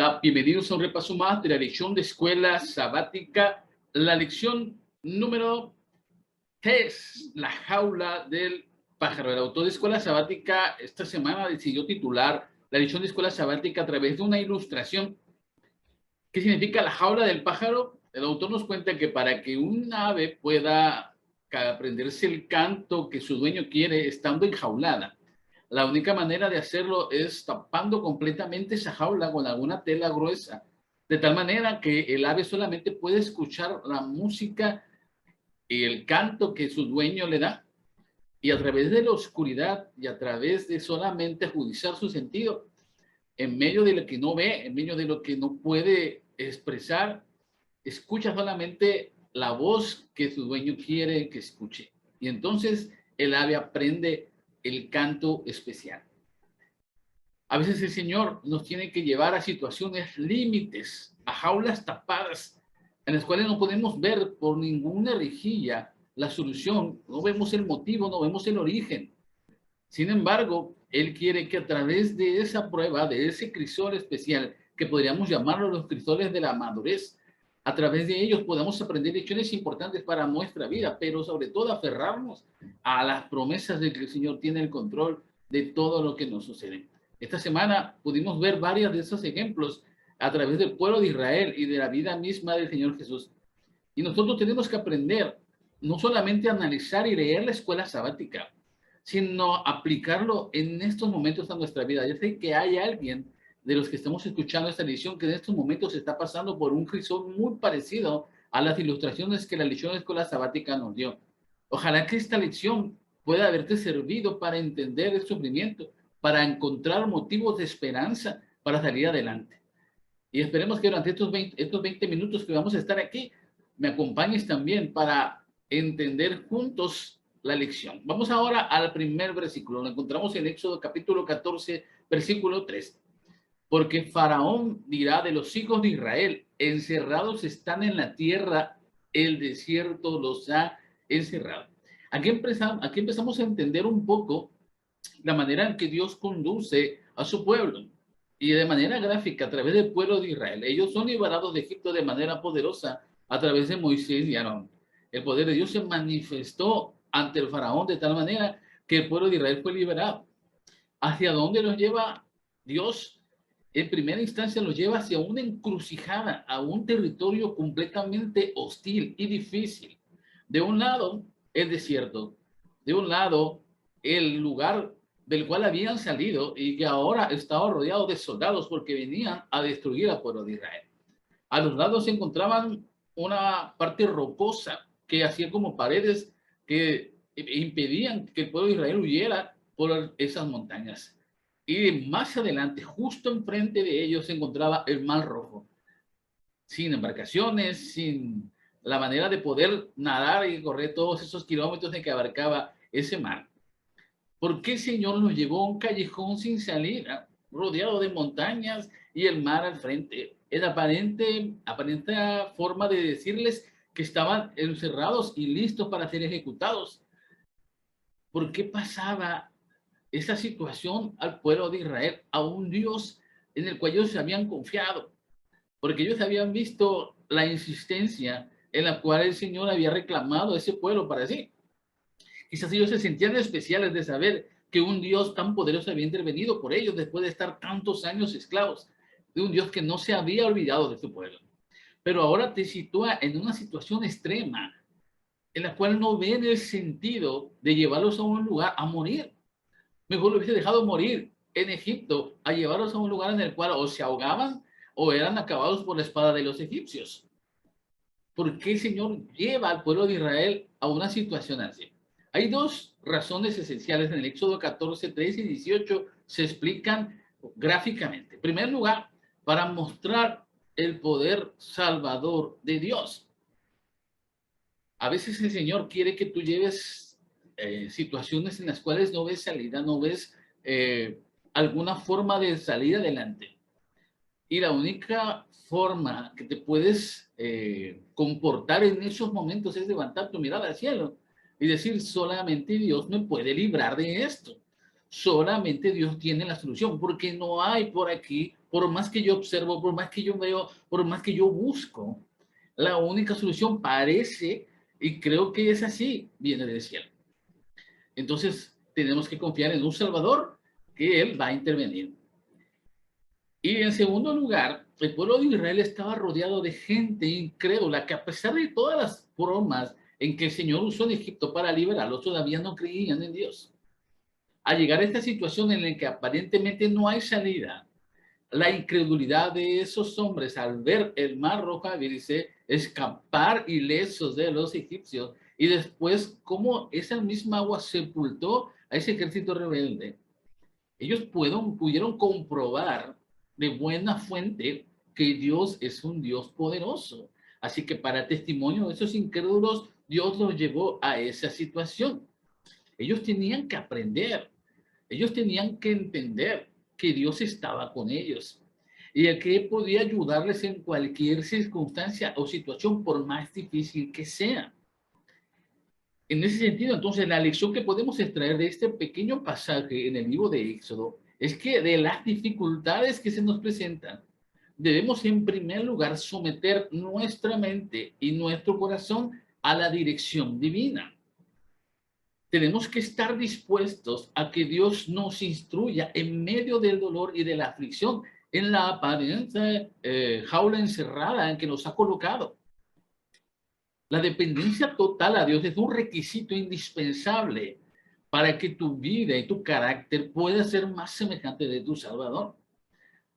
Hola, bienvenidos a un repaso más de la lección de escuela sabática, la lección número 3, la jaula del pájaro. El autor de escuela sabática esta semana decidió titular la lección de escuela sabática a través de una ilustración. ¿Qué significa la jaula del pájaro? El autor nos cuenta que para que un ave pueda aprenderse el canto que su dueño quiere estando enjaulada, la única manera de hacerlo es tapando completamente esa jaula con alguna tela gruesa, de tal manera que el ave solamente puede escuchar la música y el canto que su dueño le da. Y a través de la oscuridad y a través de solamente agudizar su sentido, en medio de lo que no ve, en medio de lo que no puede expresar, escucha solamente la voz que su dueño quiere que escuche. Y entonces el ave aprende el canto especial. A veces el Señor nos tiene que llevar a situaciones límites, a jaulas tapadas, en las cuales no podemos ver por ninguna rejilla la solución, no vemos el motivo, no vemos el origen. Sin embargo, Él quiere que a través de esa prueba, de ese crisol especial, que podríamos llamarlo los crisoles de la madurez, a través de ellos podamos aprender lecciones importantes para nuestra vida, pero sobre todo aferrarnos a las promesas de que el Señor tiene el control de todo lo que nos sucede. Esta semana pudimos ver varios de esos ejemplos a través del pueblo de Israel y de la vida misma del Señor Jesús. Y nosotros tenemos que aprender no solamente a analizar y leer la escuela sabática, sino aplicarlo en estos momentos a nuestra vida. Yo sé que hay alguien de los que estamos escuchando esta lección que en estos momentos está pasando por un crisol muy parecido a las ilustraciones que la lección de escuela sabática nos dio. Ojalá que esta lección pueda haberte servido para entender el sufrimiento, para encontrar motivos de esperanza para salir adelante. Y esperemos que durante estos 20 minutos que vamos a estar aquí, me acompañes también para entender juntos la lección. Vamos ahora al primer versículo. Lo encontramos en Éxodo capítulo 14, versículo 3. Porque Faraón dirá de los hijos de Israel, encerrados están en la tierra, el desierto los ha encerrado. Aquí empezamos a entender un poco la manera en que Dios conduce a su pueblo y de manera gráfica a través del pueblo de Israel. Ellos son liberados de Egipto de manera poderosa a través de Moisés y Aarón. El poder de Dios se manifestó ante el faraón de tal manera que el pueblo de Israel fue liberado. ¿Hacia dónde los lleva Dios? En primera instancia los lleva hacia una encrucijada, a un territorio completamente hostil y difícil. De un lado, el desierto. De un lado, el lugar del cual habían salido y que ahora estaba rodeado de soldados porque venían a destruir al pueblo de Israel. A los lados se encontraban una parte rocosa que hacía como paredes que impedían que el pueblo de Israel huyera por esas montañas. Y más adelante, justo enfrente de ellos, se encontraba el Mar Rojo, sin embarcaciones, sin la manera de poder nadar y correr todos esos kilómetros de que abarcaba ese mar. ¿Por qué el Señor nos llevó a un callejón sin salida, rodeado de montañas y el mar al frente? Es aparente forma de decirles que estaban encerrados y listos para ser ejecutados. ¿Por qué pasaba esa situación al pueblo de Israel, a un Dios en el cual ellos se habían confiado? Porque ellos habían visto la insistencia en la cual el Señor había reclamado a ese pueblo para sí. Quizás ellos se sentían especiales de saber que un Dios tan poderoso había intervenido por ellos después de estar tantos años esclavos, de un Dios que no se había olvidado de su pueblo. Pero ahora te sitúa en una situación extrema en la cual no ven el sentido de llevarlos a un lugar a morir. Mejor lo hubiese dejado morir en Egipto a llevarlos a un lugar en el cual o se ahogaban o eran acabados por la espada de los egipcios. ¿Por qué el Señor lleva al pueblo de Israel a una situación así? Hay dos razones esenciales en el Éxodo 14, 3 y 18 se explican gráficamente. En primer lugar, para mostrar el poder salvador de Dios. A veces el Señor quiere que tú lleves situaciones en las cuales no ves salida, no ves alguna forma de salir adelante. Y la única forma que te puedes comportar en esos momentos es levantar tu mirada al cielo y decir, solamente Dios me puede librar de esto. solamente Dios tiene la solución, porque no hay por aquí, por más que yo observo, por más que yo veo, por más que yo busco, la única solución parece, y creo que es así, viene del cielo. Entonces, tenemos que confiar en un Salvador, que Él va a intervenir. Y en segundo lugar, el pueblo de Israel estaba rodeado de gente incrédula que, a pesar de todas las formas en que el Señor usó en Egipto para liberarlos, todavía no creían en Dios. Al llegar a esta situación en la que aparentemente no hay salida, la incredulidad de esos hombres al ver el mar rojo abrirse, escapar ilesos de los egipcios, y después cómo esa misma agua sepultó a ese ejército rebelde, ellos pudieron comprobar de buena fuente que Dios es un Dios poderoso. Así que para testimonio de esos incrédulos, Dios los llevó a esa situación. Ellos tenían que aprender, ellos tenían que entender que Dios estaba con ellos y el que podía ayudarles en cualquier circunstancia o situación, por más difícil que sea. En ese sentido, entonces, la lección que podemos extraer de este pequeño pasaje en el libro de Éxodo es que de las dificultades que se nos presentan, debemos en primer lugar someter nuestra mente y nuestro corazón a la dirección divina. Tenemos que estar dispuestos a que Dios nos instruya en medio del dolor y de la aflicción, en la aparente jaula encerrada en que nos ha colocado. La dependencia total a Dios es un requisito indispensable para que tu vida y tu carácter pueda ser más semejante de tu Salvador.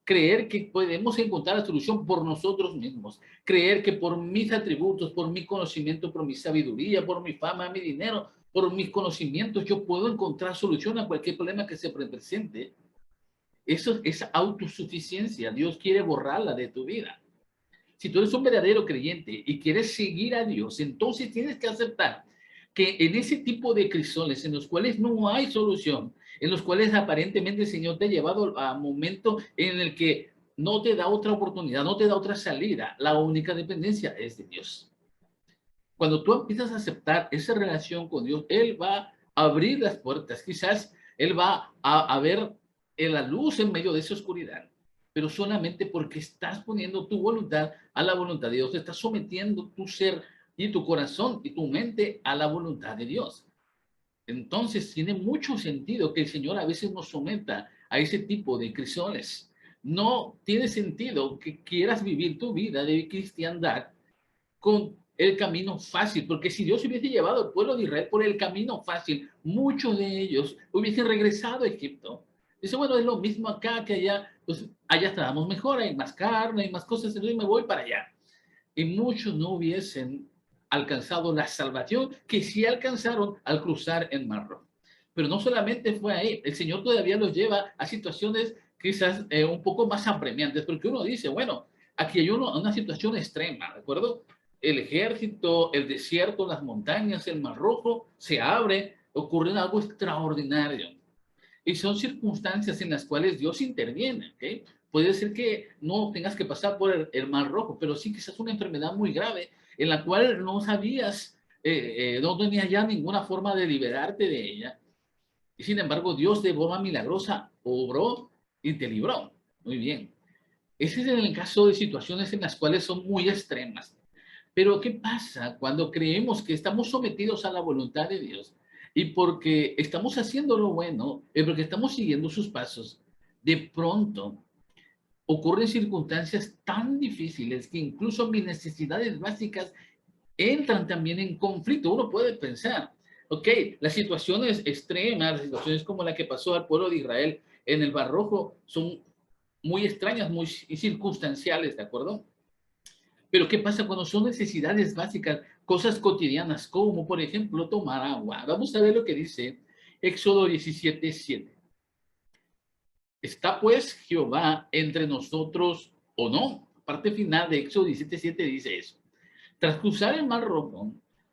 Creer que podemos encontrar la solución por nosotros mismos. Creer que por mis atributos, por mi conocimiento, por mi sabiduría, por mi fama, mi dinero, por mis conocimientos, yo puedo encontrar solución a cualquier problema que se presente. Eso es autosuficiencia. Dios quiere borrarla de tu vida. Si tú eres un verdadero creyente y quieres seguir a Dios, entonces tienes que aceptar que en ese tipo de crisoles en los cuales no hay solución, en los cuales aparentemente el Señor te ha llevado a un momento en el que no te da otra oportunidad, no te da otra salida, la única dependencia es de Dios. Cuando tú empiezas a aceptar esa relación con Dios, Él va a abrir las puertas, quizás Él va a ver la luz en medio de esa oscuridad, pero solamente porque estás poniendo tu voluntad a la voluntad de Dios, estás sometiendo tu ser y tu corazón y tu mente a la voluntad de Dios. Entonces tiene mucho sentido que el Señor a veces nos someta a ese tipo de crisoles. No tiene sentido que quieras vivir tu vida de cristiandad con el camino fácil, porque si Dios hubiese llevado al pueblo de Israel por el camino fácil, muchos de ellos hubiesen regresado a Egipto. Dice, bueno, es lo mismo acá que allá, pues allá estábamos mejor, hay más carne, hay más cosas, entonces me voy para allá. Y muchos no hubiesen alcanzado la salvación que sí alcanzaron al cruzar el Mar Rojo. Pero no solamente fue ahí, el Señor todavía los lleva a situaciones quizás un poco más apremiantes, porque uno dice, bueno, aquí hay una situación extrema, ¿de acuerdo? El ejército, el desierto, las montañas, el Mar Rojo se abre, ocurre algo extraordinario. Y son circunstancias en las cuales Dios interviene, ¿ok? Puede ser que no tengas que pasar por el Mar Rojo, pero sí quizás una enfermedad muy grave en la cual no sabías, no tenías ya ninguna forma de liberarte de ella. Y sin embargo, Dios de forma milagrosa obró y te libró. Muy bien. Ese es el caso de situaciones en las cuales son muy extremas. Pero ¿qué pasa cuando creemos que estamos sometidos a la voluntad de Dios y porque estamos haciendo lo bueno, porque estamos siguiendo sus pasos? De pronto ocurren circunstancias tan difíciles que incluso mis necesidades básicas entran también en conflicto. Uno puede pensar, ok, las situaciones extremas, las situaciones como la que pasó al pueblo de Israel en el Mar Rojo son muy extrañas, muy circunstanciales, ¿de acuerdo? Pero ¿qué pasa cuando son necesidades básicas, cosas cotidianas, como por ejemplo tomar agua? Vamos a ver lo que dice Éxodo 17:7. ¿Está pues Jehová entre nosotros o no? Parte final de Éxodo 17:7 dice eso. Tras cruzar el Mar Rojo,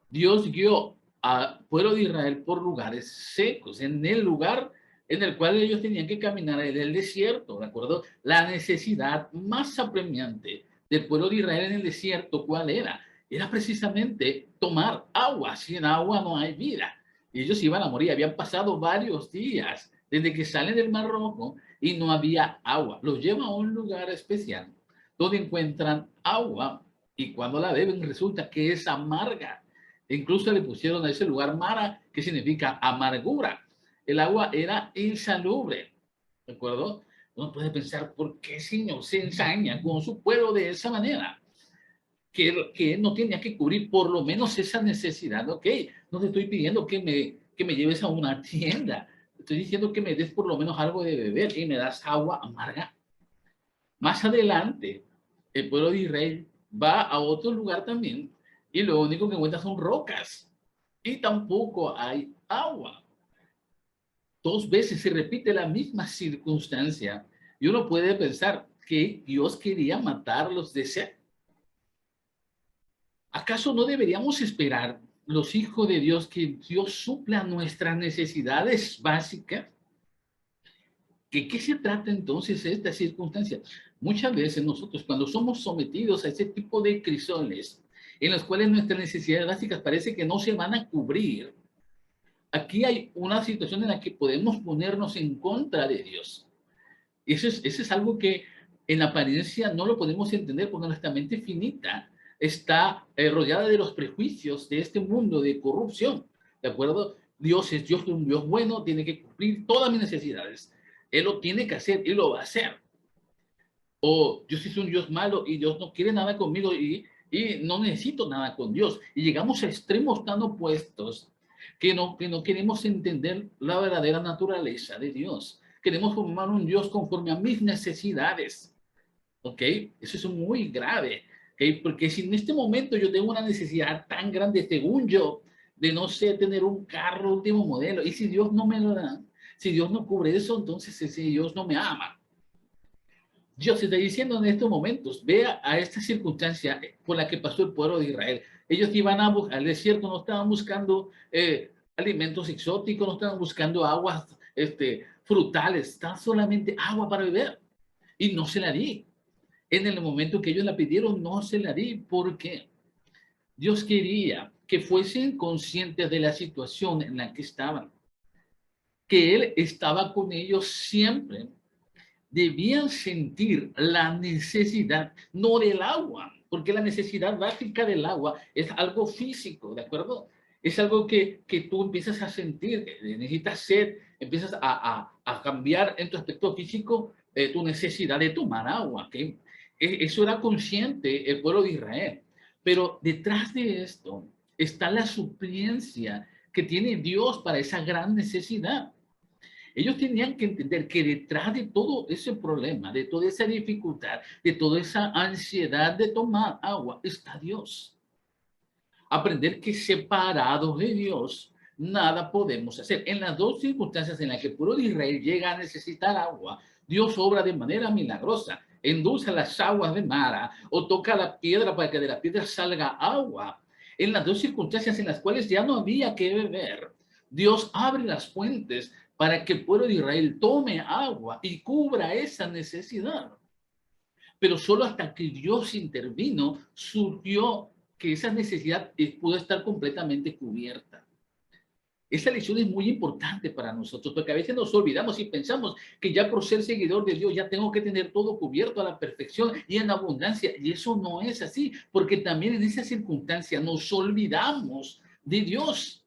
Dios guió al pueblo de Israel por lugares secos, en el lugar en el cual ellos tenían que caminar, en el desierto, ¿de acuerdo? La necesidad más apremiante del pueblo de Israel en el desierto, ¿cuál era? Era precisamente tomar agua. Sin agua no hay vida. Y ellos iban a morir. Habían pasado varios días desde que salen del Mar Rojo y no había agua. Los lleva a un lugar especial donde encuentran agua y cuando la beben resulta que es amarga. Incluso le pusieron a ese lugar Mara, que significa amargura. El agua era insalubre, ¿de acuerdo? Uno puede pensar, ¿por qué Señor se ensaña con su pueblo de esa manera? Que no tenía que cubrir por lo menos esa necesidad. Ok, no te estoy pidiendo que me lleves a una tienda. Estoy diciendo que me des por lo menos algo de beber y me das agua amarga. Más adelante, el pueblo de Israel va a otro lugar también y lo único que encuentra son rocas y tampoco hay agua. Dos veces se repite la misma circunstancia y uno puede pensar que Dios quería matarlos de sed. ¿Acaso no deberíamos esperar los hijos de Dios que Dios supla nuestras necesidades básicas? ¿Qué se trata entonces de esta circunstancia? Muchas veces nosotros cuando somos sometidos a ese tipo de crisoles en los cuales nuestras necesidades básicas parece que no se van a cubrir, aquí hay una situación en la que podemos ponernos en contra de Dios. Eso es algo que en apariencia no lo podemos entender porque nuestra mente finita está rodeada de los prejuicios de este mundo de corrupción, ¿de acuerdo? Dios es Dios, un Dios bueno, tiene que cumplir todas mis necesidades. Él lo tiene que hacer y lo va a hacer. O Dios es un Dios malo y Dios no quiere nada conmigo y no necesito nada con Dios. Y llegamos a extremos tan opuestos que no queremos entender la verdadera naturaleza de Dios. Queremos formar un Dios conforme a mis necesidades. ¿Ok? Eso es muy grave. ¿Ok? Porque si en este momento yo tengo una necesidad tan grande, según yo, de no sé, tener un carro último modelo, y si Dios no me lo da, si Dios no cubre eso, entonces ese Dios no me ama. Dios está diciendo en estos momentos, vea a esta circunstancia por la que pasó el pueblo de Israel. Ellos iban al desierto, no estaban buscando alimentos exóticos, no estaban buscando aguas frutales, estaban solamente agua para beber. Y no se la di. En el momento que ellos la pidieron, no se la di. ¿Por qué? Dios quería que fuesen conscientes de la situación en la que estaban, que Él estaba con ellos siempre. Debían sentir la necesidad, no del agua, porque la necesidad básica del agua es algo físico, ¿de acuerdo? Es algo que tú empiezas a sentir, necesitas sed, empiezas a cambiar en tu aspecto físico tu necesidad de tomar agua, ¿ok? Eso era consciente el pueblo de Israel. Pero detrás de esto está la supliencia que tiene Dios para esa gran necesidad. Ellos tenían que entender que detrás de todo ese problema, de toda esa dificultad, de toda esa ansiedad de tomar agua, está Dios. Aprender que separados de Dios, nada podemos hacer. En las dos circunstancias en las que el pueblo de Israel llega a necesitar agua, Dios obra de manera milagrosa. Endulza las aguas de Mara o toca la piedra para que de la piedra salga agua. En las dos circunstancias en las cuales ya no había que beber, Dios abre las fuentes para que el pueblo de Israel tome agua y cubra esa necesidad. Pero solo hasta que Dios intervino, surgió que esa necesidad pudo estar completamente cubierta. Esa lección es muy importante para nosotros, porque a veces nos olvidamos y pensamos que ya por ser seguidor de Dios ya tengo que tener todo cubierto a la perfección y en abundancia. Y eso no es así, porque también en esa circunstancia nos olvidamos de Dios.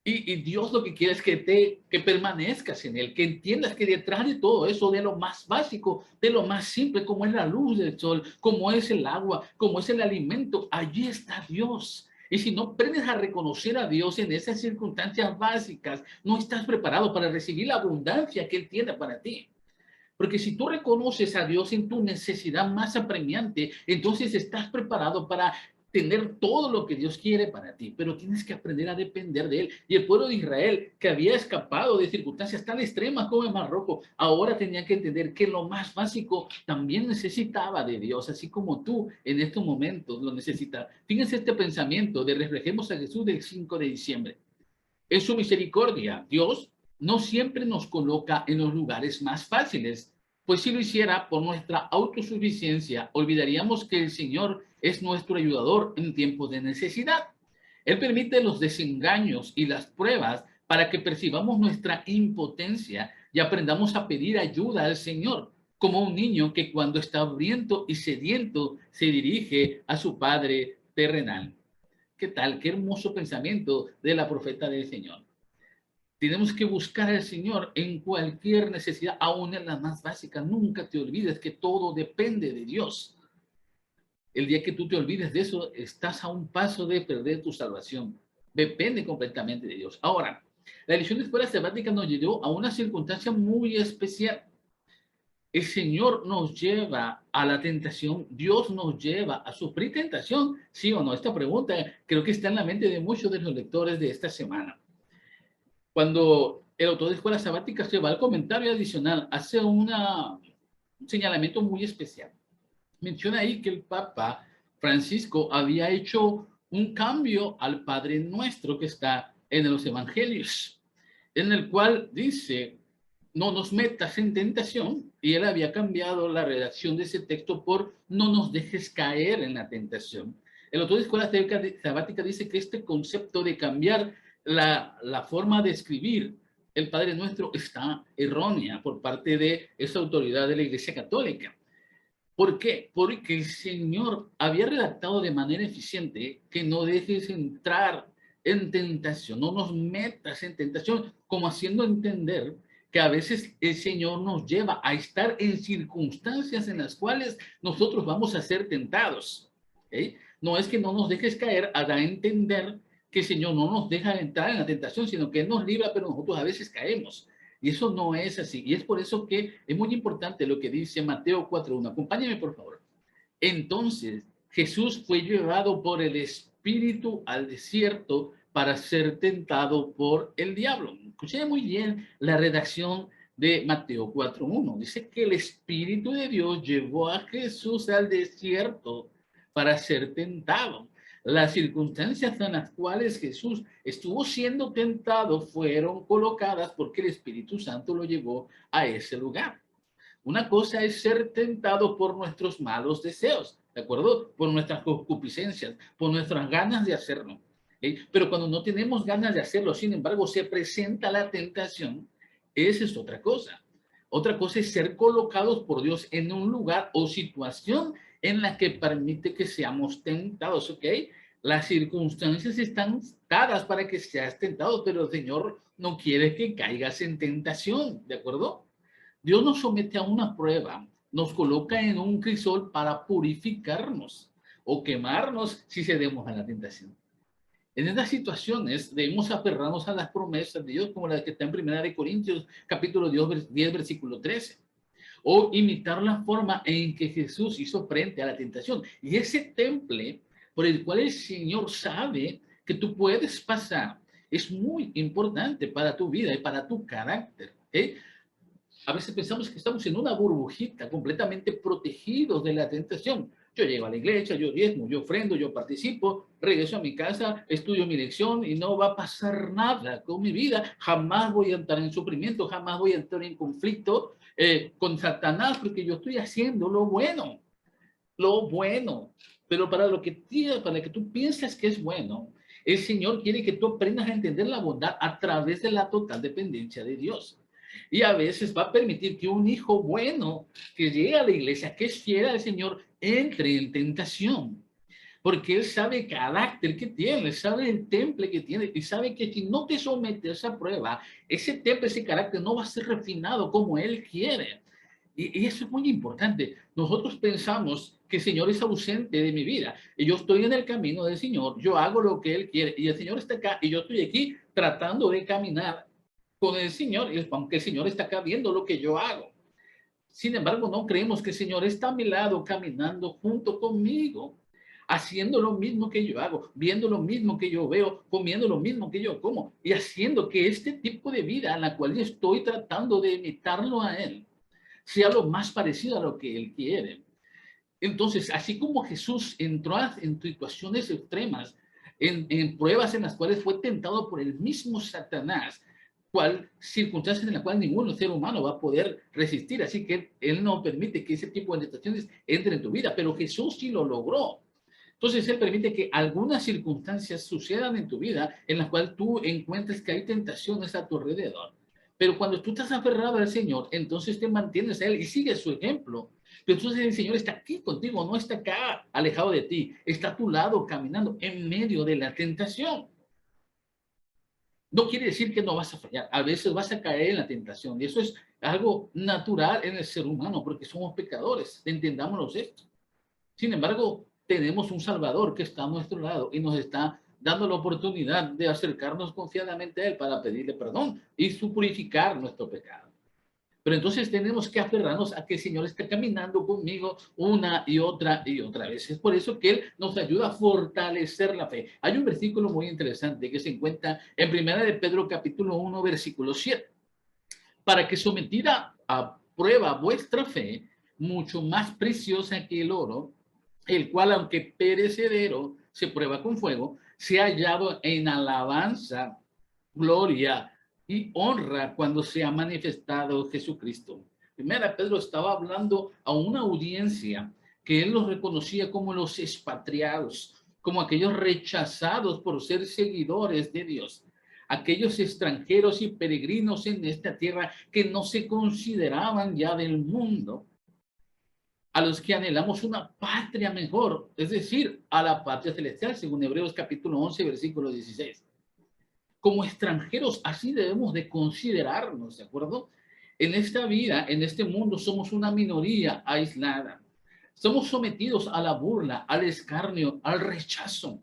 Y Dios lo que quiere es que permanezcas en Él, que entiendas que detrás de todo eso, de lo más básico, de lo más simple, como es la luz del sol, como es el agua, como es el alimento, allí está Dios. Y si no aprendes a reconocer a Dios en esas circunstancias básicas, no estás preparado para recibir la abundancia que Él tiene para ti. Porque si tú reconoces a Dios en tu necesidad más apremiante, entonces estás preparado para tener todo lo que Dios quiere para ti, pero tienes que aprender a depender de Él. Y el pueblo de Israel, que había escapado de circunstancias tan extremas como el Mar Rojo, ahora tenía que entender que lo más básico también necesitaba de Dios, así como tú en estos momentos lo necesitas. Fíjense este pensamiento de Reflejemos a Jesús del 5 de diciembre. En su misericordia, Dios no siempre nos coloca en los lugares más fáciles, pues si lo hiciera por nuestra autosuficiencia, olvidaríamos que el Señor es nuestro ayudador en tiempos de necesidad. Él permite los desengaños y las pruebas para que percibamos nuestra impotencia y aprendamos a pedir ayuda al Señor, como un niño que cuando está hambriento y sediento se dirige a su Padre terrenal. ¿Qué tal? Qué hermoso pensamiento de la profeta del Señor. Tenemos que buscar al Señor en cualquier necesidad, aún en la más básica. Nunca te olvides que todo depende de Dios. El día que tú te olvides de eso, estás a un paso de perder tu salvación. Depende completamente de Dios. Ahora, la elección de escuela sabática nos llevó a una circunstancia muy especial. El Señor nos lleva a la tentación, Dios nos lleva a sufrir tentación, ¿sí o no? Esta pregunta creo que está en la mente de muchos de los lectores de esta semana. Cuando el autor de escuela sabática se va al comentario adicional, hace un señalamiento muy especial. Menciona ahí que el Papa Francisco había hecho un cambio al Padre Nuestro que está en los Evangelios, en el cual dice, no nos metas en tentación, y él había cambiado la redacción de ese texto por no nos dejes caer en la tentación. El autor de escuela sabática dice que este concepto de cambiar la forma de escribir el Padre Nuestro está errónea por parte de esa autoridad de la Iglesia Católica. ¿Por qué? Porque el Señor había redactado de manera eficiente que no dejes entrar en tentación, no nos metas en tentación, como haciendo entender que a veces el Señor nos lleva a estar en circunstancias en las cuales nosotros vamos a ser tentados. ¿Okay? No es que no nos dejes caer, a dar a entender que el Señor no nos deja entrar en la tentación, sino que Él nos libra, pero nosotros a veces caemos. Y eso no es así. Y es por eso que es muy importante lo que dice Mateo 4:1. Acompáñame, por favor. Entonces, Jesús fue llevado por el Espíritu al desierto para ser tentado por el diablo. Escuché muy bien la redacción de Mateo 4:1. Dice que el Espíritu de Dios llevó a Jesús al desierto para ser tentado. Las circunstancias en las cuales Jesús estuvo siendo tentado fueron colocadas porque el Espíritu Santo lo llevó a ese lugar. Una cosa es ser tentado por nuestros malos deseos, ¿de acuerdo? Por nuestras concupiscencias, por nuestras ganas de hacerlo. ¿Okay? Pero cuando no tenemos ganas de hacerlo, sin embargo, se presenta la tentación, esa es otra cosa. Otra cosa es ser colocados por Dios en un lugar o situación en la que permite que seamos tentados, ¿ok? Las circunstancias están dadas para que seas tentado, pero el Señor no quiere que caigas en tentación, ¿de acuerdo? Dios nos somete a una prueba, nos coloca en un crisol para purificarnos o quemarnos si cedemos a la tentación. En estas situaciones debemos aferrarnos a las promesas de Dios, como la que está en 1 Corintios, capítulo 10, versículo 13. O imitar la forma en que Jesús hizo frente a la tentación. Y ese temple por el cual el Señor sabe que tú puedes pasar es muy importante para tu vida y para tu carácter. ¿Okay? A veces pensamos que estamos en una burbujita completamente protegidos de la tentación. Yo llego a la iglesia, yo diezmo, yo ofrendo, yo participo, regreso a mi casa, estudio mi lección y no va a pasar nada con mi vida. Jamás voy a entrar en sufrimiento, jamás voy a entrar en conflicto con Satanás porque yo estoy haciendo lo bueno. Lo bueno. Pero para que tú piensas que es bueno, el Señor quiere que tú aprendas a entender la bondad a través de la total dependencia de Dios. Y a veces va a permitir que un hijo bueno que llegue a la iglesia, que es fiel al Señor, entre en tentación. Porque él sabe el carácter que tiene, sabe el temple que tiene y sabe que si no te sometes a esa prueba, ese temple, ese carácter no va a ser refinado como él quiere. Y eso es muy importante. Nosotros pensamos que el Señor es ausente de mi vida. Y yo estoy en el camino del Señor, yo hago lo que Él quiere. Y el Señor está acá y yo estoy aquí tratando de caminar con el Señor, aunque el Señor está acá viendo lo que yo hago. Sin embargo, no creemos que el Señor está a mi lado caminando junto conmigo, haciendo lo mismo que yo hago, viendo lo mismo que yo veo, comiendo lo mismo que yo como y haciendo que este tipo de vida en la cual yo estoy tratando de imitarlo a Él sea lo más parecido a lo que Él quiere. Entonces, así como Jesús entró en situaciones extremas, en pruebas en las cuales fue tentado por el mismo Satanás, circunstancias en las cuales ningún ser humano va a poder resistir. Así que él no permite que ese tipo de tentaciones entre en tu vida, pero Jesús sí lo logró. Entonces, Él permite que algunas circunstancias sucedan en tu vida en las cuales tú encuentres que hay tentaciones a tu alrededor. Pero cuando tú estás aferrado al Señor, entonces te mantienes a Él y sigues su ejemplo. Pero entonces el Señor está aquí contigo, no está acá alejado de ti, está a tu lado caminando en medio de la tentación. No quiere decir que no vas a fallar, a veces vas a caer en la tentación y eso es algo natural en el ser humano porque somos pecadores, entendámonos esto. Sin embargo, tenemos un Salvador que está a nuestro lado y nos está dando la oportunidad de acercarnos confiadamente a Él para pedirle perdón y purificar nuestro pecado. Pero entonces tenemos que aferrarnos a que el Señor está caminando conmigo una y otra vez. Es por eso que Él nos ayuda a fortalecer la fe. Hay un versículo muy interesante que se encuentra en 1 de Pedro capítulo 1, versículo 7. Para que sometida a prueba vuestra fe, mucho más preciosa que el oro, el cual aunque perecedero se prueba con fuego, se ha hallado en alabanza, gloria y honra cuando se ha manifestado Jesucristo. Primera, Pedro estaba hablando a una audiencia que él los reconocía como los expatriados, como aquellos rechazados por ser seguidores de Dios, aquellos extranjeros y peregrinos en esta tierra que no se consideraban ya del mundo, a los que anhelamos una patria mejor, es decir, a la patria celestial, según Hebreos capítulo 11, versículo 16. Como extranjeros, así debemos de considerarnos, ¿de acuerdo? En esta vida, en este mundo, somos una minoría aislada. Somos sometidos a la burla, al escarnio, al rechazo.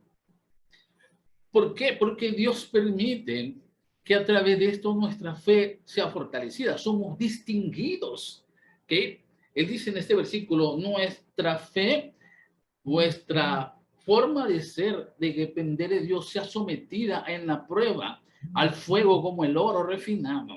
¿Por qué? Porque Dios permite que a través de esto nuestra fe sea fortalecida. Somos distinguidos. ¿Okay? Él dice en este versículo, nuestra fe, vuestra forma de ser, de depender de Dios, sea sometida en la prueba al fuego como el oro refinado.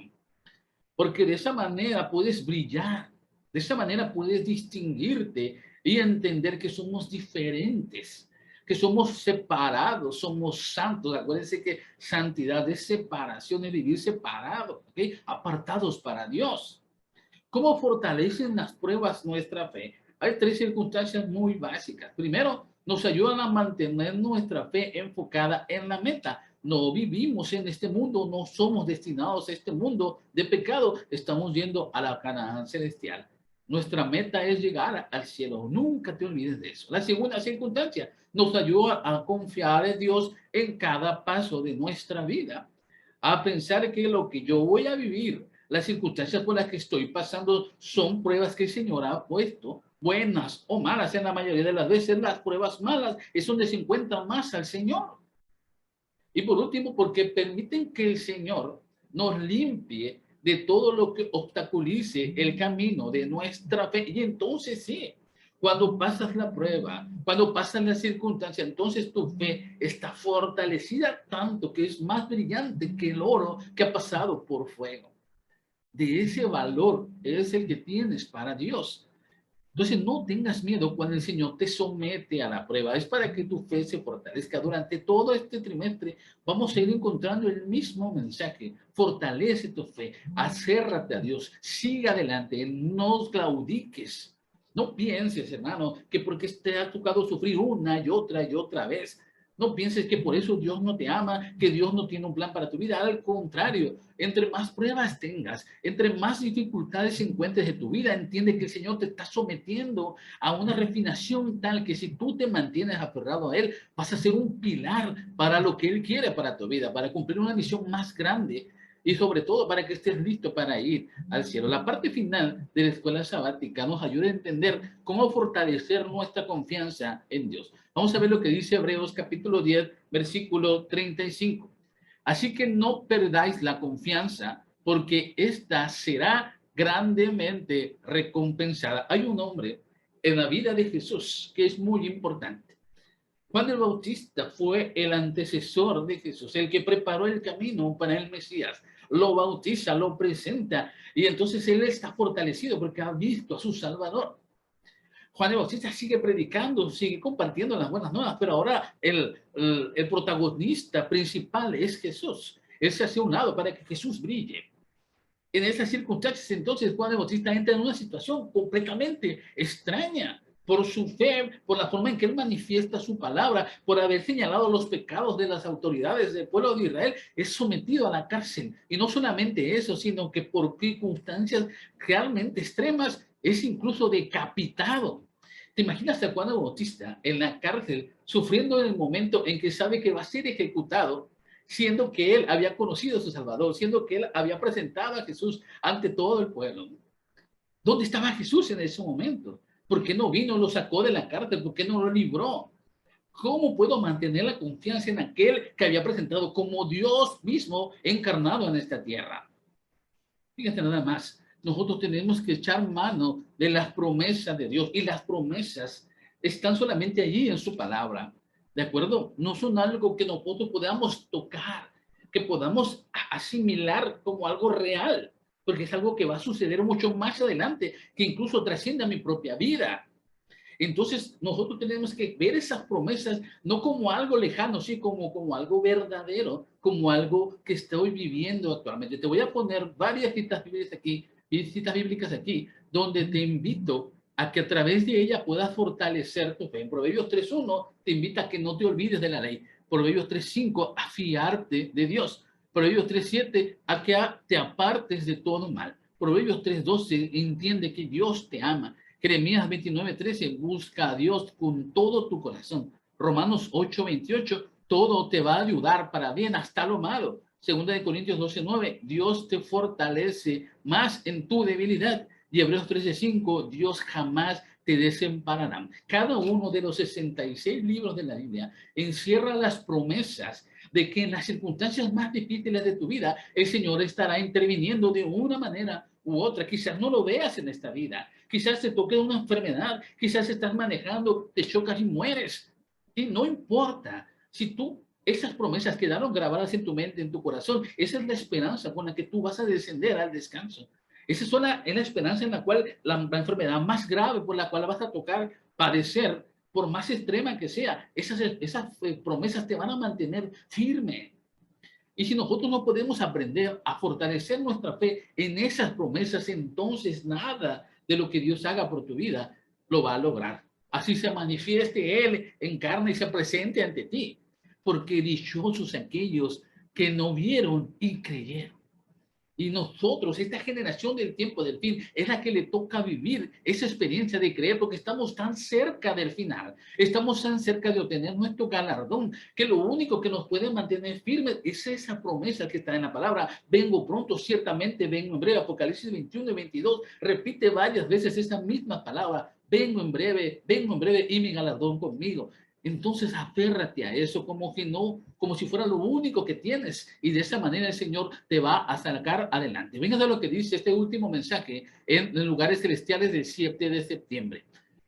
Porque de esa manera puedes brillar, de esa manera puedes distinguirte y entender que somos diferentes, que somos separados, somos santos. Acuérdense que santidad es separación, es vivir separados, ¿okay? Apartados para Dios. ¿Cómo fortalecen las pruebas nuestra fe? Hay tres circunstancias muy básicas. Primero, nos ayudan a mantener nuestra fe enfocada en la meta. No vivimos en este mundo, no somos destinados a este mundo de pecado, estamos yendo a la Canaán celestial. Nuestra meta es llegar al cielo, nunca te olvides de eso. La segunda circunstancia nos ayuda a confiar en Dios en cada paso de nuestra vida, a pensar que lo que yo voy a vivir, las circunstancias por las que estoy pasando son pruebas que el Señor ha puesto, buenas o malas. En la mayoría de las veces las pruebas malas es donde se encuentra más al Señor. Y por último, porque permiten que el Señor nos limpie de todo lo que obstaculice el camino de nuestra fe. Y entonces sí, cuando pasas la prueba, cuando pasan las circunstancias, entonces tu fe está fortalecida tanto que es más brillante que el oro que ha pasado por fuego. De ese valor es el que tienes para Dios. Entonces no tengas miedo cuando el Señor te somete a la prueba. Es para que tu fe se fortalezca. Durante todo este trimestre vamos a ir encontrando el mismo mensaje. Fortalece tu fe, acérrate a Dios, siga adelante, no claudiques. No pienses, hermano, que porque te ha tocado sufrir una y otra vez. No pienses que por eso Dios no te ama, que Dios no tiene un plan para tu vida. Al contrario, entre más pruebas tengas, entre más dificultades encuentres de tu vida, entiende que el Señor te está sometiendo a una refinación tal que si tú te mantienes aferrado a Él, vas a ser un pilar para lo que Él quiere para tu vida, para cumplir una misión más grande y sobre todo para que estés listo para ir al cielo. La parte final de la escuela sabática nos ayuda a entender cómo fortalecer nuestra confianza en Dios. Vamos a ver lo que dice Hebreos capítulo 10, versículo 35. Así que no perdáis la confianza, porque ésta será grandemente recompensada. Hay un hombre en la vida de Jesús que es muy importante. Juan el Bautista fue el antecesor de Jesús, el que preparó el camino para el Mesías. Lo bautiza, lo presenta, y entonces él está fortalecido porque ha visto a su Salvador. Juan el Bautista sigue predicando, sigue compartiendo las buenas nuevas, pero ahora el protagonista principal es Jesús. Él se hace a un lado para que Jesús brille. En esas circunstancias, entonces, Juan el Bautista entra en una situación completamente extraña. por su fe, por la forma en que él manifiesta su palabra, por haber señalado los pecados de las autoridades del pueblo de Israel, es sometido a la cárcel. Y no solamente eso, sino que por circunstancias realmente extremas es incluso decapitado. ¿Te imaginas a Juan el Bautista en la cárcel sufriendo en el momento en que sabe que va a ser ejecutado, siendo que él había conocido a su Salvador, siendo que él había presentado a Jesús ante todo el pueblo? ¿Dónde estaba Jesús en ese momento? ¿Por qué no vino, lo sacó de la cárcel? ¿Por qué no lo libró? ¿Cómo puedo mantener la confianza en aquel que había presentado como Dios mismo encarnado en esta tierra? Fíjate nada más, nosotros tenemos que echar mano de las promesas de Dios, y las promesas están solamente allí en su palabra, ¿de acuerdo? No son algo que nosotros podamos tocar, que podamos asimilar como algo real, porque es algo que va a suceder mucho más adelante, que incluso trasciende a mi propia vida. Entonces, nosotros tenemos que ver esas promesas no como algo lejano, sí, como algo verdadero, como algo que estoy viviendo actualmente. Te voy a poner varias citas bíblicas aquí, donde te invito a que a través de ella puedas fortalecer tu fe. En Proverbios 3:1 te invita a que no te olvides de la ley. Proverbios 3:5 a fiarte de Dios. Proverbios 3:7 a que te apartes de todo mal. Proverbios 3:12 entiende que Dios te ama. Jeremías 29:13, busca a Dios con todo tu corazón. Romanos 8:28, todo te va a ayudar para bien, hasta lo malo. Segunda de Corintios 12:9, Dios te fortalece más en tu debilidad. Y Hebreos 13:5, Dios jamás te desamparará. Cada uno de los 66 libros de la Biblia encierra las promesas de que en las circunstancias más difíciles de tu vida, el Señor estará interviniendo de una manera u otra. Quizás no lo veas en esta vida, quizás te toque una enfermedad, quizás estás manejando, te chocas y mueres. Y no importa, si tú, esas promesas quedaron grabadas en tu mente, en tu corazón, esa es la esperanza con la que tú vas a descender al descanso. Esa es la esperanza en la cual la enfermedad más grave por la cual vas a tocar padecer, por más extrema que sea, esas promesas te van a mantener firme. Y si nosotros no podemos aprender a fortalecer nuestra fe en esas promesas, entonces nada de lo que Dios haga por tu vida lo va a lograr. Así se manifieste Él en carne y se presente ante ti. Porque dichosos aquellos que no vieron y creyeron. Y nosotros, esta generación del tiempo del fin, es la que le toca vivir esa experiencia de creer, porque estamos tan cerca del final, estamos tan cerca de obtener nuestro galardón, que lo único que nos puede mantener firmes es esa promesa que está en la palabra. Vengo pronto, ciertamente vengo en breve. Apocalipsis 21 y 22 repite varias veces esa misma palabra. Vengo en breve, y mi galardón conmigo. Entonces aférrate a eso como que no, como si fuera lo único que tienes, y de esa manera el Señor te va a sacar adelante. Venga de lo que dice este último mensaje en Lugares Celestiales del 7 de septiembre.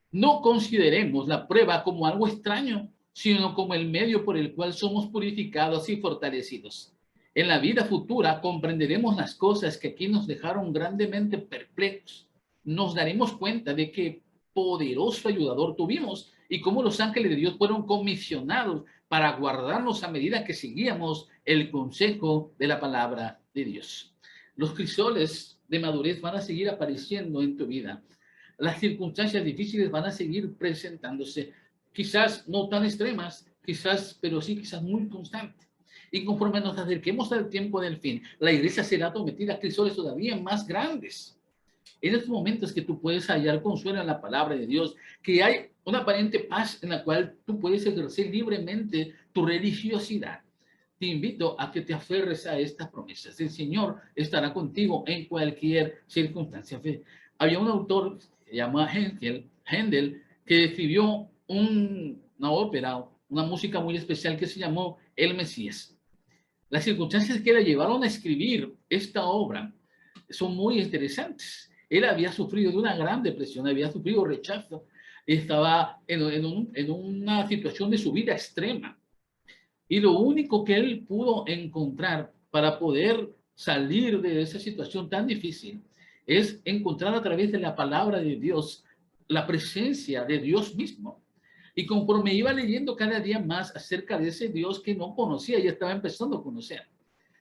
No consideremos la prueba como algo extraño, sino como el medio por el cual somos purificados y fortalecidos. En la vida futura comprenderemos las cosas que aquí nos dejaron grandemente perplejos. Nos daremos cuenta de qué poderoso ayudador tuvimos y cómo los ángeles de Dios fueron comisionados para guardarnos a medida que seguíamos el consejo de la palabra de Dios. Los crisoles de madurez van a seguir apareciendo en tu vida. Las circunstancias difíciles van a seguir presentándose, quizás no tan extremas, quizás, pero sí quizás muy constantes. Y conforme nos acerquemos al tiempo del fin, la iglesia será sometida a crisoles todavía más grandes. En estos momentos que tú puedes hallar consuelo en la palabra de Dios, que hay una aparente paz en la cual tú puedes ejercer libremente tu religiosidad, te invito a que te aferres a estas promesas. El Señor estará contigo en cualquier circunstancia. Había un autor que se llama Händel, que escribió una ópera, una música muy especial que se llamó El Mesías. Las circunstancias que le llevaron a escribir esta obra son muy interesantes. Él había sufrido de una gran depresión, había sufrido rechazo, estaba en una situación de su vida extrema. Y lo único que él pudo encontrar para poder salir de esa situación tan difícil es encontrar a través de la palabra de Dios la presencia de Dios mismo. Y conforme iba leyendo cada día más acerca de ese Dios que no conocía y estaba empezando a conocer,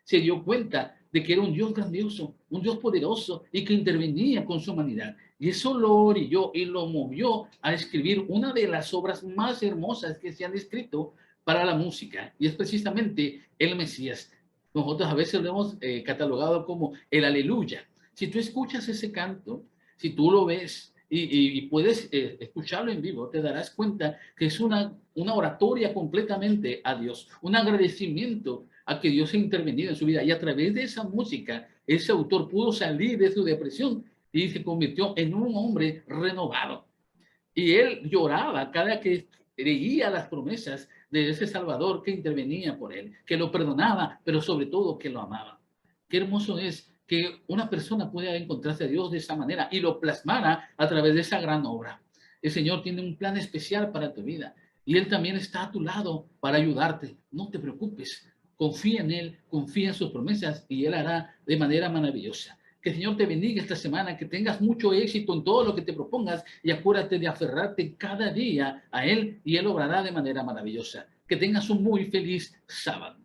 se dio cuenta de que era un Dios grandioso, un Dios poderoso y que intervenía con su humanidad. Y eso lo orilló y lo movió a escribir una de las obras más hermosas que se han escrito para la música, y es precisamente el Mesías. Nosotros a veces lo hemos catalogado como el Aleluya. Si tú escuchas ese canto, si tú lo ves y puedes escucharlo en vivo, te darás cuenta que es una oratoria completamente a Dios, un agradecimiento a que Dios ha intervenido en su vida. Y a través de esa música, ese autor pudo salir de su depresión y se convirtió en un hombre renovado. Y él lloraba cada que leía las promesas de ese Salvador que intervenía por él, que lo perdonaba, pero sobre todo que lo amaba. Qué hermoso es que una persona pueda encontrarse a Dios de esa manera y lo plasmara a través de esa gran obra. El Señor tiene un plan especial para tu vida y Él también está a tu lado para ayudarte. No te preocupes, confía en Él, confía en sus promesas y Él hará de manera maravillosa. Que el Señor te bendiga esta semana, que tengas mucho éxito en todo lo que te propongas y acuérdate de aferrarte cada día a Él y Él obrará de manera maravillosa. Que tengas un muy feliz sábado.